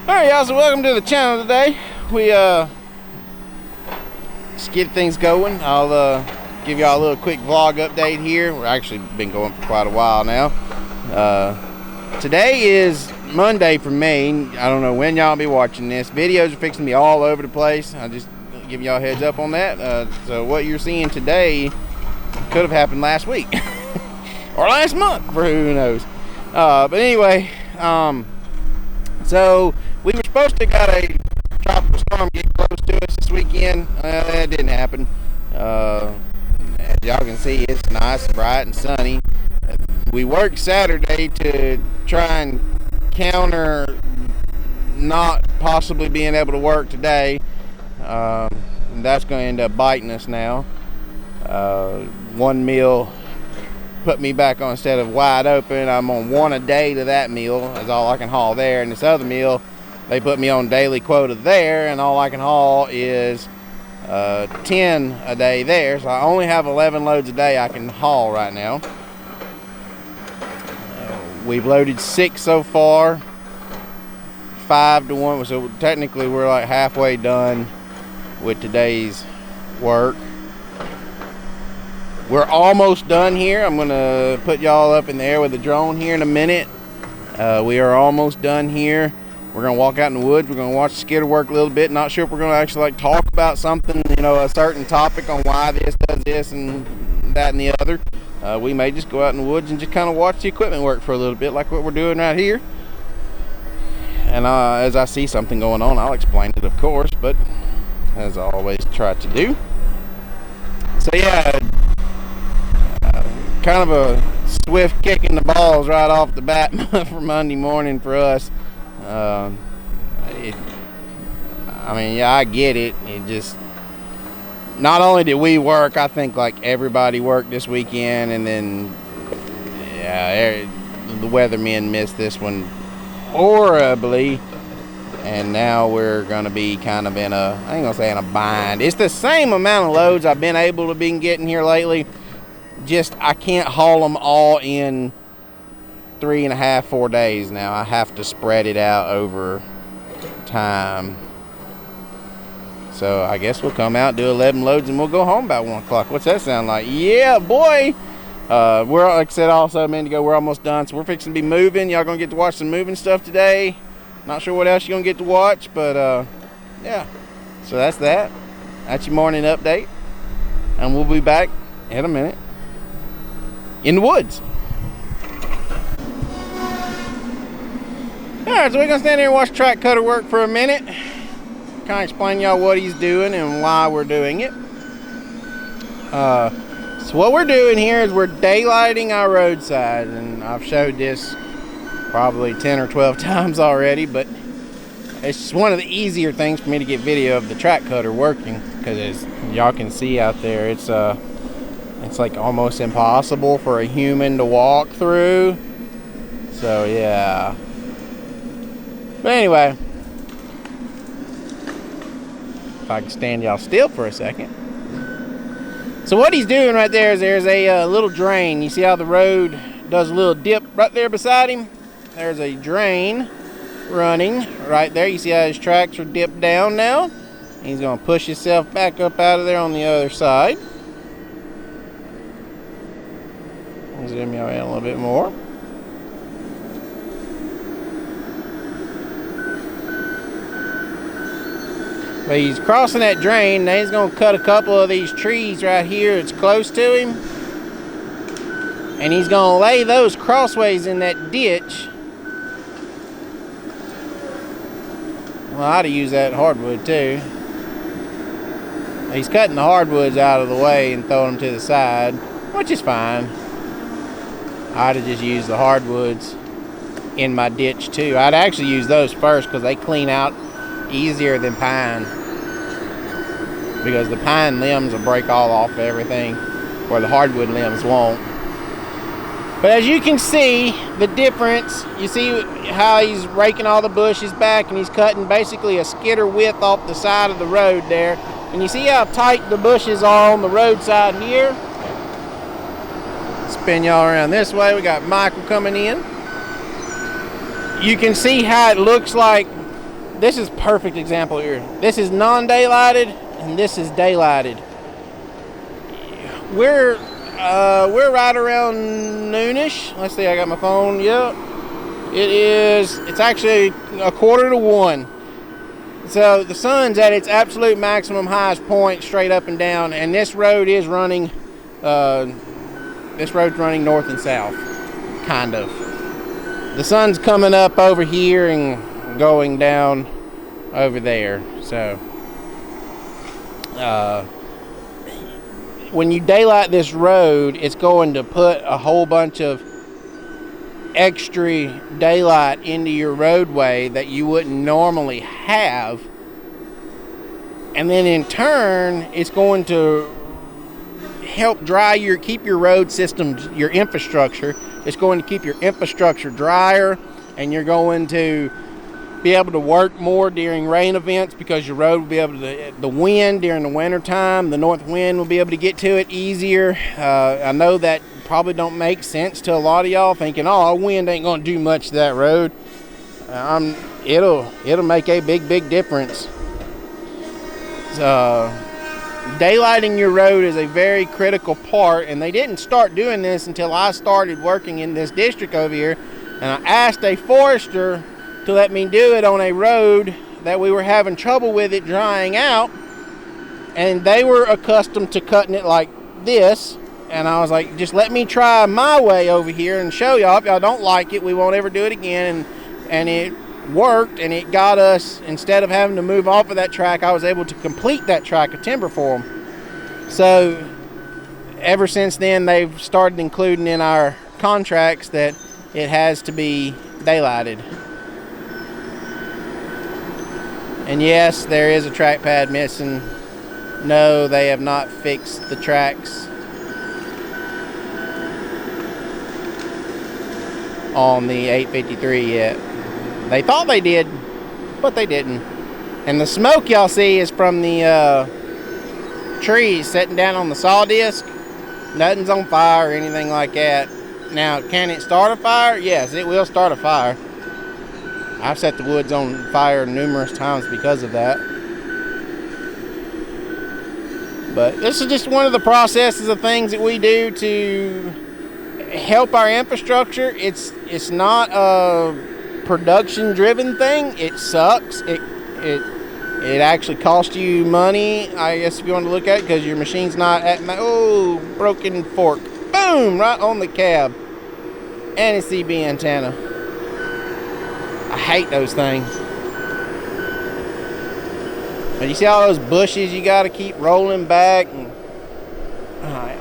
Alright y'all, so welcome to the channel today. We just get things going. I'll give y'all a little quick vlog update here. We've actually been going for quite a while now. Today is Monday for me. I don't know when y'all be watching this. Videos are fixing to be all over the place. I just give y'all a heads up on that. So what you're seeing today could have happened last week or last month, for who knows. But anyway, so we were supposed to got a tropical storm get close to us this weekend. That didn't happen. As y'all can see, it's nice, bright, and sunny. We worked Saturday to try and counter not possibly being able to work today. And that's going to end up biting us now. One meal put me back on, instead of wide open, I'm on one a day to that meal. That's all I can haul there. And this other meal, they put me on daily quota there, and all I can haul is 10 a day there. So I only have 11 loads a day I can haul right now. We've loaded 6 so far, 5 to 1. So technically we're like halfway done with today's work. We're almost done here. I'm gonna put y'all up in the air with the drone here in a minute. We are almost done here. We're gonna walk out in the woods. We're gonna watch the skidder work a little bit. Not sure if we're gonna actually like talk about something, you know, a certain topic on why this does this and that and the other. We may just go out in the woods and just kind of watch the equipment work for a little bit, like what we're doing right here. And as I see something going on, I'll explain it, of course, but as I always try to do. So yeah, kind of a swift kick in the balls right off the bat for Monday morning for us. I mean, yeah, I get it. It just, not only did we work, I think like everybody worked this weekend, and then yeah, the weathermen missed this one horribly, and now we're gonna be kind of in a, I ain't gonna say in a bind. It's the same amount of loads I've been able to be getting here lately, just I can't haul them all in 3.5, 4 days now. I have to spread it out over time. So I guess we'll come out, do 11 loads, and we'll go home about 1 o'clock. What's that sound like? Yeah, boy. We're, like I said also a minute ago, we're almost done. So we're fixing to be moving. Y'all gonna get to watch some moving stuff today. Not sure what else you're gonna get to watch, but yeah. So that's that. That's your morning update. And we'll be back in a minute in the woods. Alright, so we're going to stand here and watch track cutter work for a minute. Kind of explain y'all what he's doing and why we're doing it. So what we're doing here is we're daylighting our roadside. And I've showed this probably 10 or 12 times already, but it's just one of the easier things for me to get video of the track cutter working. Because as y'all can see out there, it's like almost impossible for a human to walk through. So yeah. But anyway, if I can stand y'all still for a second. So what he's doing right there is there's a little drain. You see how the road does a little dip right there beside him? There's a drain running right there. You see how his tracks are dipped down now? He's going to push himself back up out of there on the other side. I'll zoom y'all in a little bit more. But he's crossing that drain. Now he's going to cut a couple of these trees right here that's close to him. And he's going to lay those crossways in that ditch. Well, I'd have used that hardwood too. He's cutting the hardwoods out of the way and throwing them to the side, which is fine. I'd have just used the hardwoods in my ditch too. I'd actually use those first because they clean out easier than pine, because the pine limbs will break all off of everything where the hardwood limbs won't. But as you can see the difference, you see how he's raking all the bushes back and he's cutting basically a skidder width off the side of the road there. And you see how tight the bushes are on the roadside here. Spin y'all around this way. We got Michael coming in. You can see how it looks like this is perfect example here. This is non-daylighted and this is daylighted. We're right around noonish. Let's see, I got my phone. Yep. It's actually 1:45. So the sun's at its absolute maximum highest point straight up and down, and this road is running this road's running north and south, kind of. The sun's coming up over here and going down over there. So when you daylight this road, it's going to put a whole bunch of extra daylight into your roadway that you wouldn't normally have, and then in turn it's going to help keep your road systems, your infrastructure. It's going to keep your infrastructure drier, and you're going to be able to work more during rain events because your road will be able to, the wind during the winter time, the north wind will be able to get to it easier. I know that probably don't make sense to a lot of y'all, thinking, oh, wind ain't gonna do much to that road. It'll make a big difference. Daylighting your road is a very critical part, and they didn't start doing this until I started working in this district over here, and I asked a forester to let me do it on a road that we were having trouble with it drying out, and they were accustomed to cutting it like this. And I was like, just let me try my way over here and show y'all. If y'all don't like it, we won't ever do it again. And it worked, and it got us, instead of having to move off of that track, I was able to complete that track of timber for them. So ever since then, they've started including in our contracts that it has to be daylighted. And yes, there is a track pad missing. No, they have not fixed the tracks on the 853 yet. They thought they did, but they didn't. And the smoke y'all see is from the trees sitting down on the saw disc. Nothing's on fire or anything like that. Now, can it start a fire? Yes, it will start a fire. I've set the woods on fire numerous times because of that. But this is just one of the processes of things that we do to help our infrastructure. It's not a production driven thing. It sucks. It actually costs you money, I guess, if you want to look at it, because your machine's not at broken fork. Boom, right on the cab. And a CB antenna. I hate those things. But you see all those bushes you got to keep rolling back, and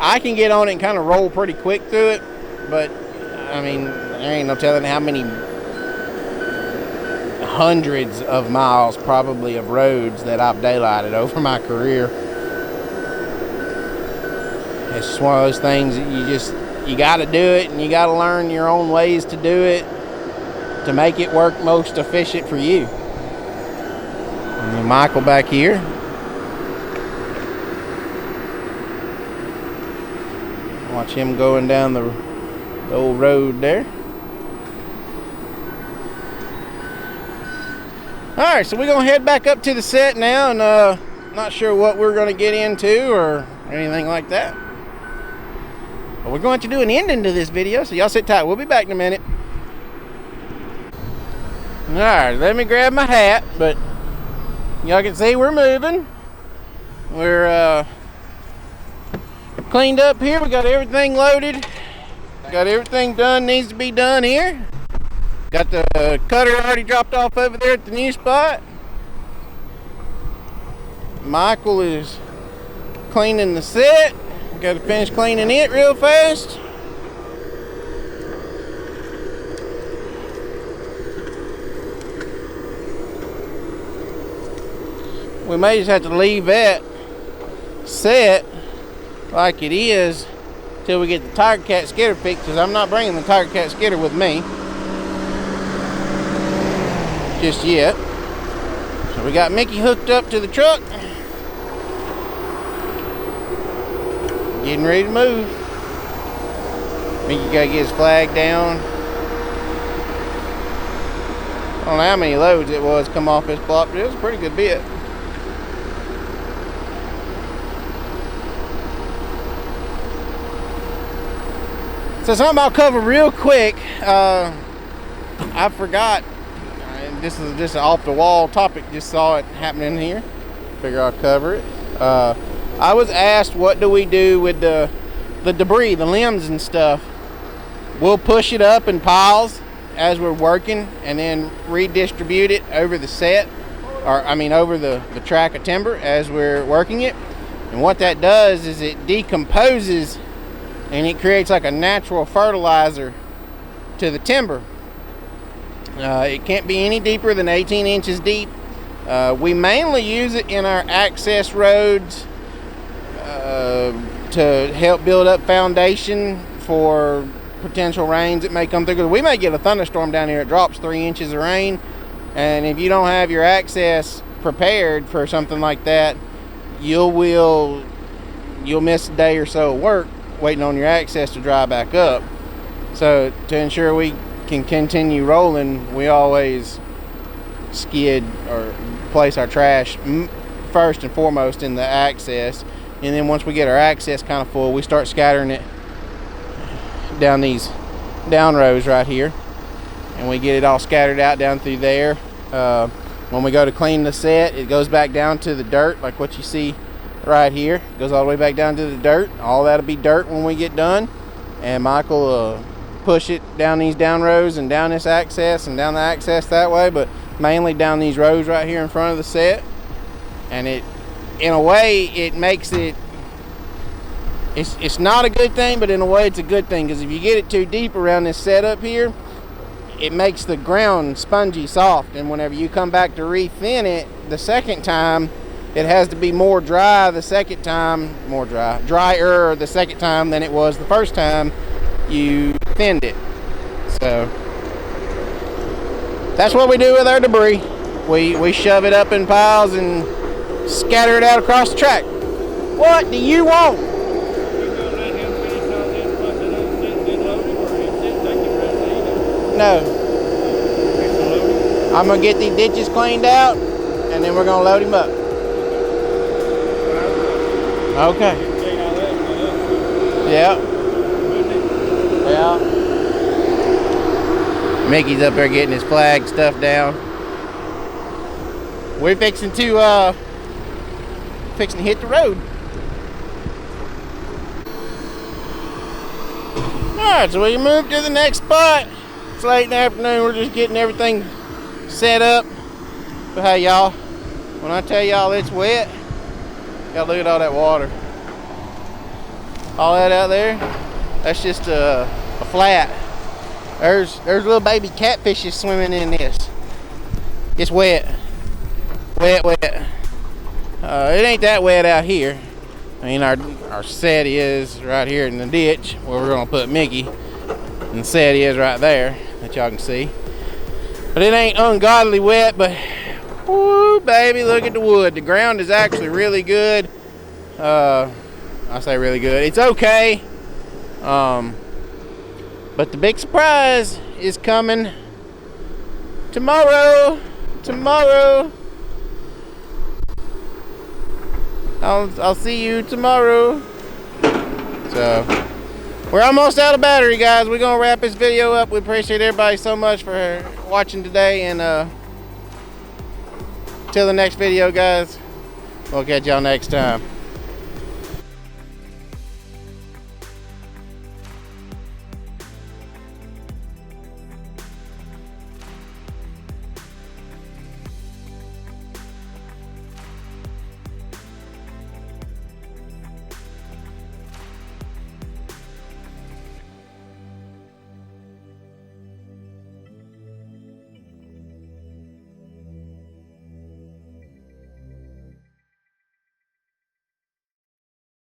I can get on it and kind of roll pretty quick through it. But, I mean, there ain't no telling how many hundreds of miles probably of roads that I've daylighted over my career. It's just one of those things that you got to do it, and you got to learn your own ways to do it to make it work most efficient for you. And Michael back here. Watch him going down the old road there. Alright, so we're going to head back up to the set now, and not sure what we're going to get into or anything like that. But we're going to do an ending to this video, so y'all sit tight. We'll be back in a minute. Alright, let me grab my hat, but y'all can see we're moving. We're cleaned up here. We got everything loaded. Got everything done needs to be done here. Got the cutter already dropped off over there at the new spot. Michael is cleaning the set. Got to finish cleaning it real fast. We may just have to leave that set like it is till we get the tigercat skidder fixed, because I'm not bringing the tigercat skidder with me just yet. So we got Mickey hooked up to the truck, getting ready to move. Mickey gotta get his flag down. I don't know how many loads it was come off this block, but it was a pretty good bit. So something I'll cover real quick. I forgot. This is just an off the wall topic. Just saw it happening here. Figure I'll cover it. I was asked, what do we do with the debris, the limbs and stuff? We'll push it up in piles as we're working, and then redistribute it over the set, or I mean over the track of timber as we're working it. And what that does is it decomposes, and it creates like a natural fertilizer to the timber. It can't be any deeper than 18 inches deep. We mainly use it in our access roads to help build up foundation for potential rains that may come through. 'Cause we may get a thunderstorm down here that drops 3 inches of rain, and if you don't have your access prepared for something like that, you'll miss a day or so of work waiting on your access to dry back up. So to ensure we can continue rolling, we always skid or place our trash first and foremost in the access, and then once we get our access kind of full, we start scattering it down these down rows right here, and we get it all scattered out down through there. When we go to clean the set, it goes back down to the dirt, like what you see right here. It goes all the way back down to the dirt. All that'll be dirt when we get done, and Michael will push it down these down rows and down this access and down the access that way, but mainly down these rows right here in front of the set. And it, in a way, it makes it, it's not a good thing, but in a way it's a good thing, because if you get it too deep around this setup here, it makes the ground spongy soft, and whenever you come back to re-thin it the second time, it has to be more dry the second time, drier the second time than it was the first time you thinned it. So that's what we do with our debris. We shove it up in piles and scatter it out across the track. What do you want? No. I'm gonna get these ditches cleaned out, and then we're gonna load him up. Okay. Yeah. Yeah. Mickey's up there getting his flag stuff down. We're fixing to hit the road. Alright, so we move to the next spot. It's late in the afternoon, we're just getting everything set up. But hey y'all, when I tell y'all it's wet, y'all look at all that water. All that out there, that's just a flat. There's little baby catfishes swimming in this. It's wet. Wet. It ain't that wet out here. I mean, our set is right here in the ditch where we're gonna put Mickey, and the set is right there that y'all can see. But it ain't ungodly wet, but whoo, baby, look at the wood. The ground is actually really good. I say really good. It's okay. But the big surprise is coming tomorrow. I'll see you tomorrow. So we're almost out of battery, guys. We're gonna wrap this video up. We appreciate everybody so much for watching today, and till the next video, guys, we'll catch y'all next time.